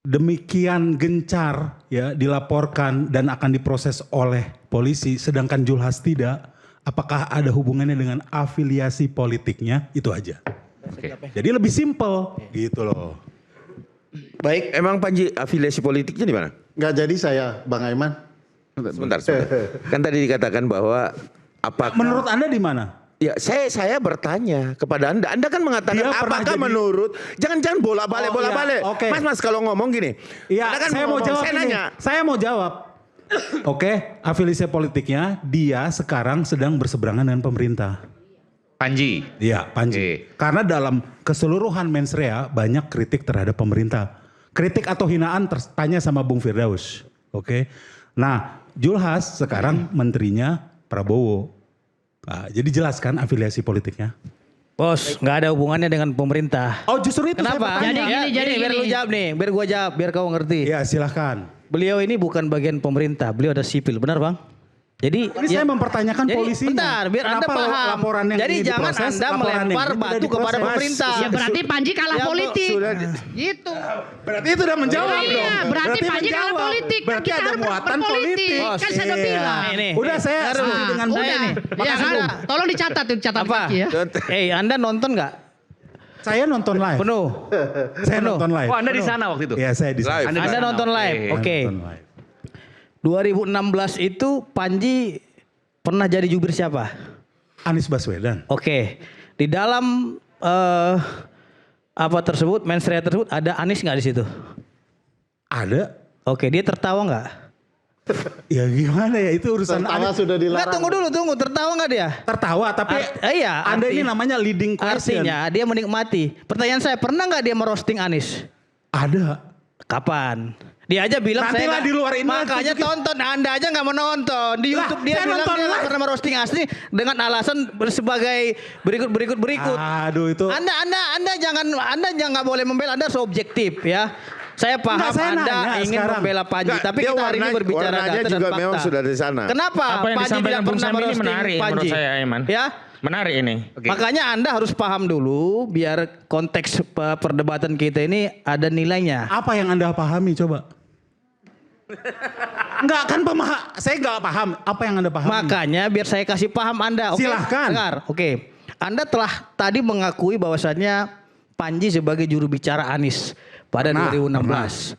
demikian gencar ya dilaporkan dan akan diproses oleh polisi, sedangkan Julhas tidak, apakah ada hubungannya dengan afiliasi politiknya? Itu aja. Jadi lebih simpel gitu loh. Baik, emang Panji afiliasi politiknya di mana? Nggak jadi saya, Bang Aiman. Sebentar. Kan tadi dikatakan bahwa apakah Menurut Anda di mana? ya saya bertanya kepada Anda. Anda kan mengatakan Dia pernah apakah jadi- menurut jangan bolak-balik Oh, iya, bolak-balik. oke. Mas kalau ngomong gini. Iya, Anda kan saya mau ngomong, jawab saya ini. nanya. Saya mau jawab. Oke, afiliasi politiknya dia sekarang sedang berseberangan dengan pemerintah. Panji. Iya, Panji. Oke. Karena dalam keseluruhan mensrea banyak kritik terhadap pemerintah. Kritik atau hinaan tanya sama Bung Firdaus. Oke. Nah, Julhas sekarang menterinya Prabowo. Nah, jadi jelaskan afiliasi politiknya. Bos, nggak ada hubungannya dengan pemerintah. Oh, justru itu saya Kenapa? bertanya. Jadi biar gini. lu jawab nih, biar gua jawab, biar kau ngerti. Iya, silahkan. Beliau ini bukan bagian pemerintah, beliau ada sipil, benar bang? Jadi Ini saya mempertanyakan polisinya. Bentar, biar Anda Kenapa paham. laporan yang Jadi ini jangan diproses, Anda laporan yang melempar ini tidak batu kepada diproses. pemerintah. Ya berarti Panji kalah Ya, politik. sudah Gitu. Berarti itu udah menjawab Iya, dong. berarti Panji kalah menjawab. politik. Kan Berarti kita ada harus muatan berpolitik. politik. Kan saya udah bilang. Nih. Udah saya Taruh. setuju dengan Udah. saya nih. Ya Makasih, kan? Bung. Tolong dicatat tuh catatan Apa? kaki ya. Anda nonton nggak? Saya nonton live. Penuh. Saya Penuh. nonton live. Oh, Anda di sana waktu itu? Iya, saya di sana. Live. Anda nonton live. Oke. Oke. Nonton live. 2016 itu Panji pernah jadi jubir siapa? Anies Baswedan. Oke. Di dalam apa tersebut, mensrea tersebut ada Anies nggak di situ? Ada. Oke, dia tertawa nggak? Ya gimana ya, itu urusan Tertawa Anies. sudah Nggak, dilarang. tunggu, tertawa nggak dia? Tertawa, tapi Iya. Anda ini namanya leading question. Artinya dia menikmati. Pertanyaan saya, pernah nggak dia merosting Anies? Ada. Kapan? Dia aja bilang Nantilah saya nggak- di luar ini makanya tunjukin. tonton, Anda aja nggak menonton di Lah, YouTube dia saya bilang nonton dia nggak live. pernah merosting Asli dengan alasan sebagai berikut. Aduh itu. Anda jangan nggak boleh membela, Anda harus objektif ya. Saya paham Enggak, saya Anda nanya ingin sekarang. membela Panji, Enggak, tapi dia kita hari ini berbicara warnanya data dan juga fakta. memang sudah di sana. Kenapa Apa yang Panji disampaikan tidak Bung pernah Sam ini merosting menarik Panji? menurut saya, Aiman. Ya. Menarik ini. Oke. Makanya Anda harus paham dulu biar konteks perdebatan kita ini ada nilainya. Apa yang Anda pahami coba? Enggak kan saya enggak paham. Apa yang Anda pahami? Makanya biar saya kasih paham Anda. Oke? Silahkan. Dengar. Oke. Anda telah tadi mengakui bahwasannya Panji sebagai juru bicara Anies pada 2016.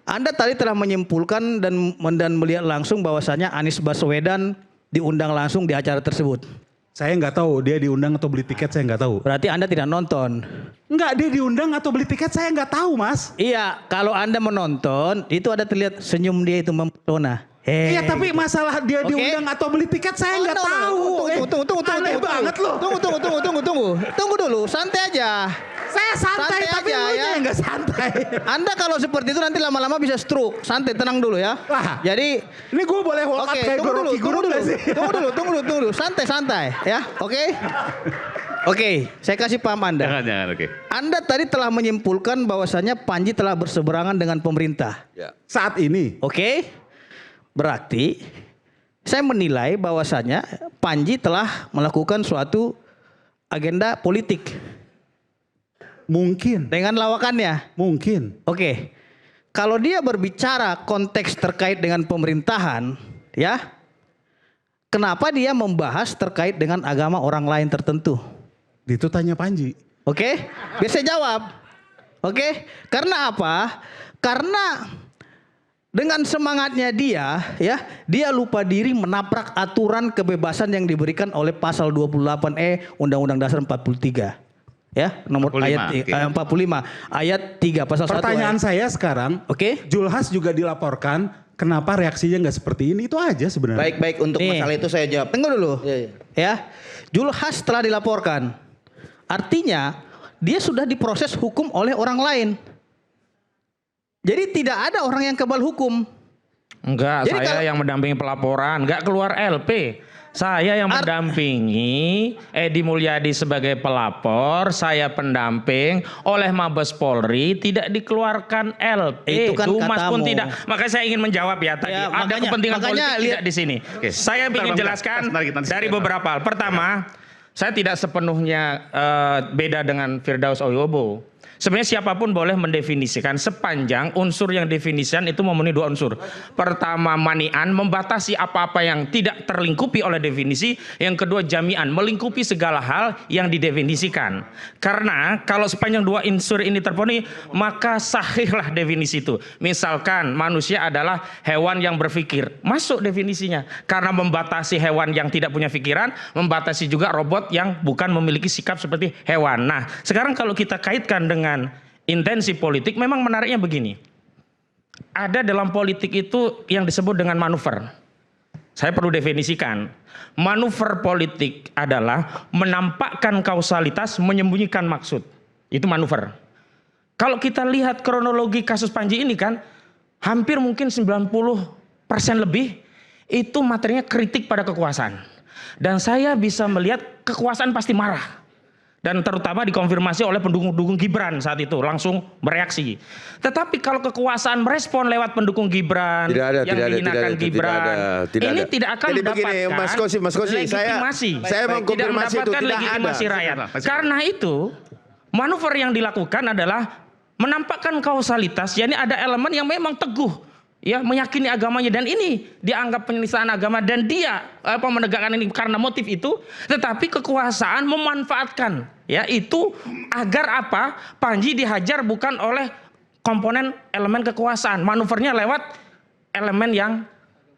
Anda tadi telah menyimpulkan dan melihat langsung bahwasannya Anies Baswedan diundang langsung di acara tersebut. Saya nggak tahu dia diundang atau beli tiket, saya nggak tahu. Berarti Anda tidak nonton. Enggak, dia diundang atau beli tiket saya nggak tahu, Mas. Iya, kalau Anda menonton itu ada terlihat senyum dia itu mempesona. Iya, tapi masalah dia Oke. diundang atau beli tiket saya nggak tahu. Aneh banget loh. Tunggu dulu, santai aja. Saya santai, Santai tapi aja, lu ya. yang nggak santai. Anda kalau seperti itu nanti lama-lama bisa stroke. Santai, tenang dulu ya. Wah. Jadi Ini gue boleh walk out oke, kayak Rocky Gerung nggak sih? tunggu dulu. Santai, ya. Oke, saya kasih paham Anda. Jangan, oke. Anda tadi telah menyimpulkan bahwasannya Panji telah berseberangan dengan pemerintah. Ya. Saat ini. Oke? Berarti saya menilai bahwasannya Panji telah melakukan suatu agenda politik Mungkin. dengan lawakannya. Mungkin. Oke. Kalau dia berbicara konteks terkait dengan pemerintahan, ya. Kenapa dia membahas terkait dengan agama orang lain tertentu? Itu tanya Panji. Oke? Biar saya jawab. Oke? Karena apa? Karena dengan semangatnya dia, ya, dia lupa diri menabrak aturan kebebasan yang diberikan oleh pasal 28E Undang-Undang Dasar 43. Ya, nomor 45, ayat oke. 45 ayat 3 pasal 1. Pertanyaan saya sekarang, Oke? Julhas juga dilaporkan, kenapa reaksinya nggak seperti ini? Itu aja sebenarnya. Baik untuk Nih. masalah itu saya jawab. Tunggu dulu. Iya. Ya. Julhas telah dilaporkan. Artinya dia sudah diproses hukum oleh orang lain. Jadi tidak ada orang yang kebal hukum. Enggak, Jadi saya kalau- yang mendampingi pelaporan, enggak keluar LP. Saya yang mendampingi Edi Mulyadi sebagai pelapor, saya pendamping oleh Mabes Polri, tidak dikeluarkan LP. Itu kan Dumas pun katamu. tidak. Makanya saya ingin menjawab ya tadi. Ya, Ada kepentingan makanya politik lihat- tidak di sini. Saya ingin jelaskan dari beberapa hal. Pertama, saya tidak sepenuhnya beda dengan Firdaus Oyobo. Sebenarnya siapapun boleh mendefinisikan sepanjang unsur yang definisian itu memenuhi 2 unsur. Pertama, mani'an, membatasi apa-apa yang tidak terlingkupi oleh definisi. Yang kedua, jami'an, melingkupi segala hal yang didefinisikan. Karena kalau sepanjang 2 unsur ini terpenuhi, maka sahihlah definisi itu. Misalkan manusia adalah hewan yang berpikir, masuk definisinya. Karena membatasi hewan yang tidak punya pikiran, membatasi juga robot yang bukan memiliki sikap seperti hewan. Nah, sekarang kalau kita kaitkan dengan intensi politik, memang menariknya begini. Ada dalam politik itu yang disebut dengan manuver. Saya perlu definisikan. Manuver politik adalah menampakkan kausalitas, menyembunyikan maksud. Itu manuver. Kalau kita lihat kronologi kasus Panji ini kan, hampir mungkin 90% lebih itu materinya kritik pada kekuasaan. Dan saya bisa melihat kekuasaan pasti marah. Dan terutama dikonfirmasi oleh pendukung-pendukung Gibran saat itu langsung bereaksi. Tetapi kalau kekuasaan merespon lewat pendukung Gibran yang menghinakan Gibran, ini tidak akan Jadi mendapatkan begini, Mas Kosi, legitimasi. saya mengkonfirmasi itu tidak legitimasi ada. rakyat. Karena itu manuver yang dilakukan adalah menampakkan kausalitas, yakni ada elemen yang memang teguh, ya, meyakini agamanya, dan ini dianggap penistaan agama, dan dia menegakkan ini karena motif itu. Tetapi kekuasaan memanfaatkan, ya, itu agar apa? Panji dihajar bukan oleh komponen elemen kekuasaan, manuvernya lewat elemen yang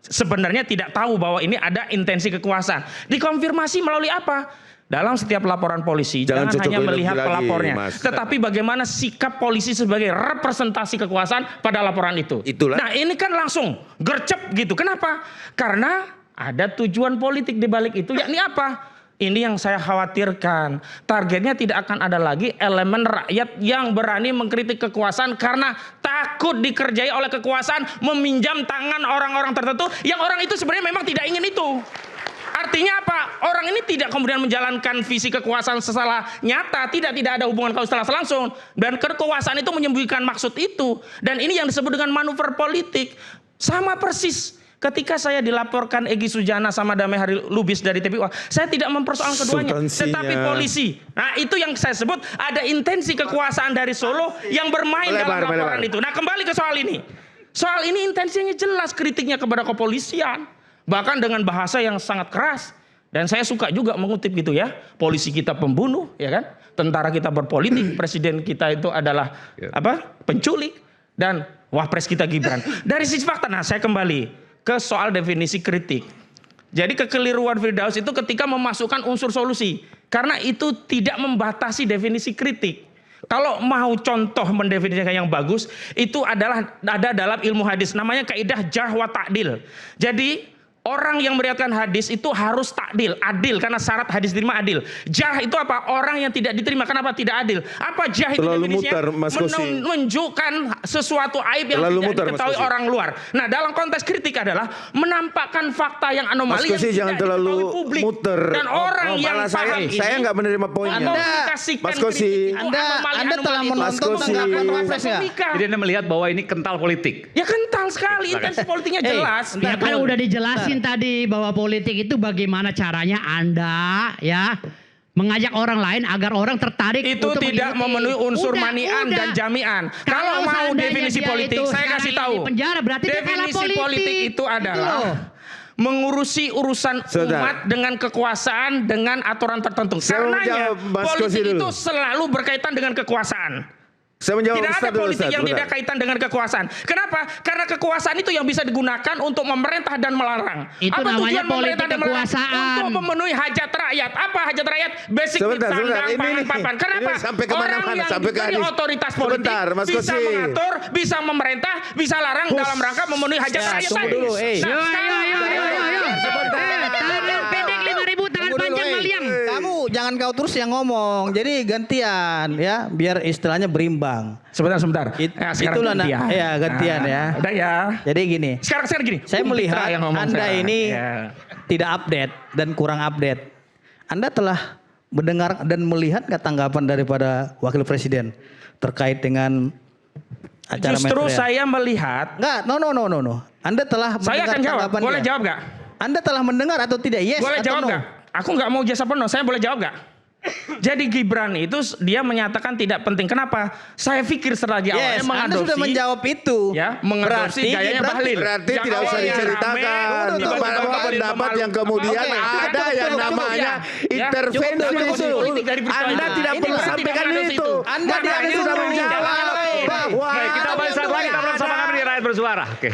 sebenarnya tidak tahu bahwa ini ada intensi kekuasaan. Dikonfirmasi melalui apa? Dalam setiap laporan polisi, jangan hanya melihat pelapornya, tetapi bagaimana sikap polisi sebagai representasi kekuasaan pada laporan itu. Itulah. Nah, ini kan langsung gercep gitu. Kenapa? Karena ada tujuan politik di balik itu, yakni apa? Ini yang saya khawatirkan. Targetnya tidak akan ada lagi elemen rakyat yang berani mengkritik kekuasaan karena takut dikerjai oleh kekuasaan, meminjam tangan orang-orang tertentu yang orang itu sebenarnya memang tidak ingin itu. Artinya apa? Orang ini tidak kemudian menjalankan visi kekuasaan secara nyata, tidak ada hubungan kausalis langsung, dan kekuasaan itu menyembunyikan maksud itu. Dan ini yang disebut dengan manuver politik. Sama persis ketika saya dilaporkan Egy Sujana sama Damai Hari Lubis dari TPU, saya tidak mempersoalkan keduanya, tetapi polisi. Nah, itu yang saya sebut ada intensi kekuasaan dari Solo yang bermain dalam laporan itu. Nah, kembali ke soal ini. Soal ini intensinya jelas, kritiknya kepada kepolisian. Bahkan dengan bahasa yang sangat keras. Dan saya suka juga mengutip gitu ya. Polisi kita pembunuh, ya kan? Tentara kita berpolitik, presiden kita itu adalah penculik, dan wapres kita Gibran. Dari sisi fakta, nah saya kembali ke soal definisi kritik. Jadi kekeliruan Firdaus itu ketika memasukkan unsur solusi. Karena itu tidak membatasi definisi kritik. Kalau mau contoh mendefinisikan yang bagus, itu adalah ada dalam ilmu hadis. Namanya kaidah jarh wa ta'dil. Jadi orang yang meriwayatkan hadis itu harus takdil, adil, karena syarat hadis diterima adil. Jarh itu apa? Orang yang tidak diterima. Kenapa tidak adil? Apa jarh itu definisinya? Menunjukkan sesuatu aib yang tidak diketahui orang luar. Nah, dalam konteks kritik adalah menampakkan fakta yang anomali yang tidak diketahui publik. Dan orang yang paham ini, saya nggak menerima poinnya. Mas Kosi, Anda telah menonton tanggapan Wapres ya? Jadi Anda melihat bahwa ini kental politik. Ya kental sekali, intensi politiknya jelas. Ya kan udah dijelasin tadi bahwa politik itu bagaimana caranya Anda ya mengajak orang lain agar orang tertarik itu untuk tidak mengikuti. memenuhi unsur mani'an dan jami'an. Kalau mau definisi politik, saya kasih tahu. Penjara berarti definisi politik itu adalah mengurusi urusan umat dengan kekuasaan dengan aturan tertentu. Karenanya politik itu selalu berkaitan dengan kekuasaan. Saya menjawab, tidak ada politik yang tidak kaitan dengan kekuasaan. Kenapa? Karena kekuasaan itu yang bisa digunakan untuk memerintah dan melarang. Itu apa namanya tujuan politik Untuk kekuasaan. memenuhi hajat rakyat. Apa hajat rakyat? Basic sandang, pangan, papan. Kenapa? Sampai Orang yang diberi otoritas politik bisa mengatur, bisa memerintah, bisa larang dalam rangka memenuhi hajat rakyat. Tunggu dulu, Tangan pendek 5.000, tangan panjang maliang. Kamu jangan kau terus yang ngomong. Jadi gantian ya, biar istilahnya berimbang. Sebentar. Itulah gantian. Ya, gantian ya. Udah ya. Jadi gini. Sekarang gini. Saya melihat Anda ini tidak update dan kurang update. Anda telah mendengar dan melihat nggak tanggapan daripada Wakil Presiden terkait dengan acara Justru Metro? saya melihat. Nggak, no. Anda telah Saya mendengar akan jawab. tanggapan Boleh dia. jawab nggak? Anda telah mendengar atau tidak? Yes Boleh atau jawab no? nggak? Aku nggak mau jasa penuh. Saya boleh jawab nggak? Jadi Gibran itu dia menyatakan tidak penting. Kenapa? Saya pikir selagi awalnya Anda mengadopsi. sudah menjawab itu. Ya, mengadopsi Berarti gayanya Gibran- Bahlil. Berarti Yang tidak usah awalnya diceritakan rame, tiba-tiba bahwa Bahlil pendapat memalu- yang kemudian Oke, ada cukup, yang cukup, namanya ya. intervensi Cukup, itu. politik dari peristiwa Anda itu. tidak Ini perlu berarti sampaikan mengadopsi itu. Anda Karena tidak Anda sudah disuruh menjawab menjawab. bahwa Baik, kita balik saat lagi, kita bersama kami di Rakyat Bersuara. Oke.